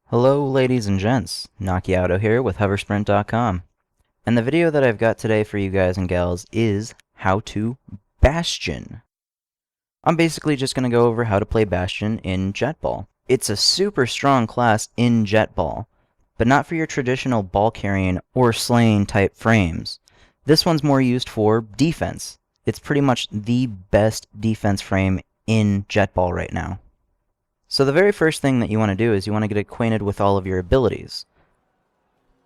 Hello ladies and gents, Nakiato here with hoversprint.com. And the video that I've got today for you guys and gals is how to Bastion. I'm basically just going to go over how to play Bastion in Jetball. It's a super strong class in Jetball, but not for your traditional ball carrying or slaying type frames. This one's more used for defense. It's pretty much the best defense frame in Jetball right now. So the very first thing that you want to do is you want to get acquainted with all of your abilities.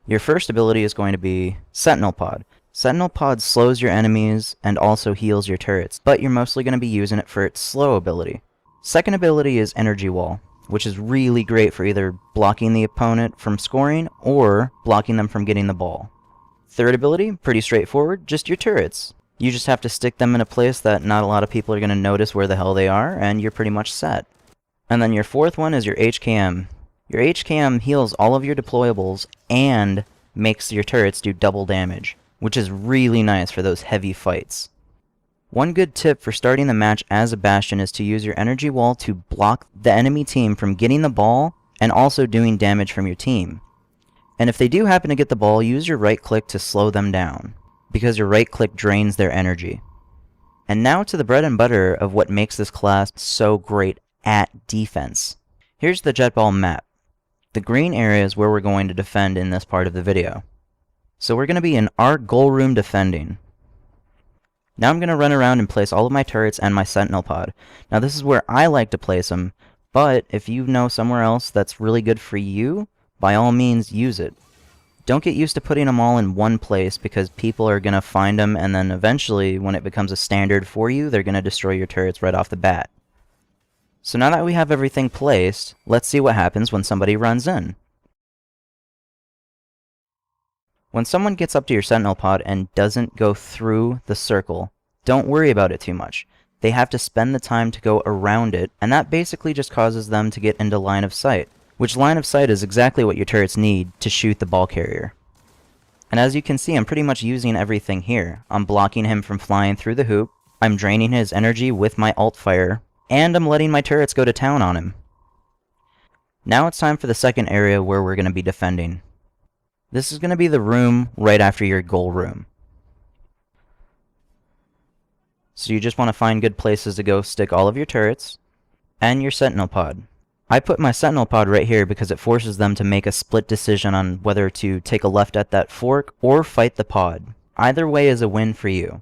Your first ability is going to be Sentinel Pod. Sentinel Pod slows your enemies and also heals your turrets, but you're mostly going to be using it for its slow ability. Second ability is Energy Wall, which is really great for either blocking the opponent from scoring or blocking them from getting the ball. Third ability, pretty straightforward, just your turrets. You just have to stick them in a place that not a lot of people are going to notice where the hell they are, and you're pretty much set. And then your fourth one is your HKM. Your HKM heals all of your deployables and makes your turrets do double damage, which is really nice for those heavy fights. One good tip for starting the match as a Bastion is to use your energy wall to block the enemy team from getting the ball and also doing damage from your team. And if they do happen to get the ball, use your right click to slow them down, because your right click drains their energy. And now to the bread and butter of what makes this class so great at defense. Here's the Jetball map. The green area is where we're going to defend in this part of the video. So we're going to be in our goal room defending. Now I'm going to run around and place all of my turrets and my Sentinel Pod. Now this is where I like to place them, but if you know somewhere else that's really good for you, by all means use it. Don't get used to putting them all in one place, because people are going to find them, and then eventually when it becomes a standard for you, they're going to destroy your turrets right off the bat. So now that we have everything placed, let's see what happens when somebody runs in. When someone gets up to your Sentinel Pod and doesn't go through the circle, don't worry about it too much. They have to spend the time to go around it, and that basically just causes them to get into line of sight, which line of sight is exactly what your turrets need to shoot the ball carrier. And as you can see, I'm pretty much using everything here. I'm blocking him from flying through the hoop, I'm draining his energy with my alt fire, and I'm letting my turrets go to town on him. Now it's time for the second area where we're going to be defending. This is going to be the room right after your goal room. So you just want to find good places to go stick all of your turrets and your Sentinel Pod. I put my Sentinel Pod right here because it forces them to make a split decision on whether to take a left at that fork or fight the pod. Either way is a win for you.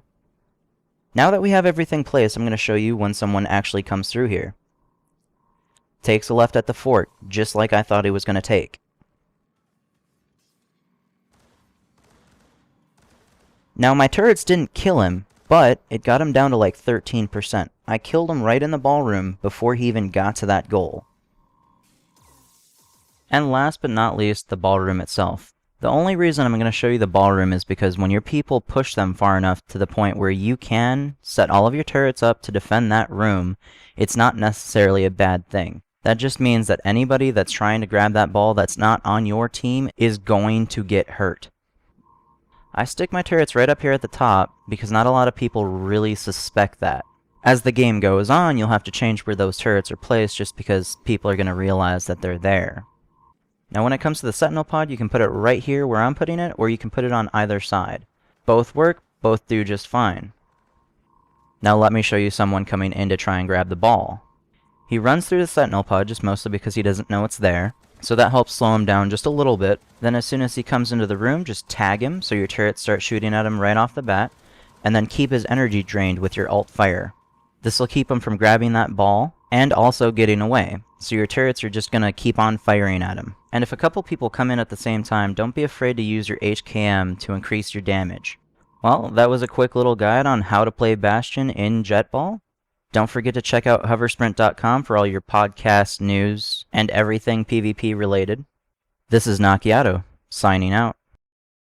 Now that we have everything placed, I'm going to show you when someone actually comes through here. Takes a left at the fork, just like I thought he was going to take. Now my turrets didn't kill him, but it got him down to like 13%. I killed him right in the ballroom before he even got to that goal. And last but not least, the ballroom itself. The only reason I'm going to show you the ballroom is because when your people push them far enough to the point where you can set all of your turrets up to defend that room, it's not necessarily a bad thing. That just means that anybody that's trying to grab that ball that's not on your team is going to get hurt. I stick my turrets right up here at the top because not a lot of people really suspect that. As the game goes on, you'll have to change where those turrets are placed just because people are going to realize that they're there. Now when it comes to the Sentinel Pod, you can put it right here where I'm putting it, or you can put it on either side. Both work, both do just fine. Now let me show you someone coming in to try and grab the ball. He runs through the Sentinel Pod just mostly because he doesn't know it's there, so that helps slow him down just a little bit. Then as soon as he comes into the room, just tag him so your turrets start shooting at him right off the bat, and then keep his energy drained with your alt fire. This will keep him from grabbing that ball and also getting away, so your turrets are just going to keep on firing at him. And if a couple people come in at the same time, don't be afraid to use your HKM to increase your damage. Well, that was a quick little guide on how to play Bastion in Jetball. Don't forget to check out hoversprint.com for all your podcast news and everything PvP related. This is Nakiato, signing out.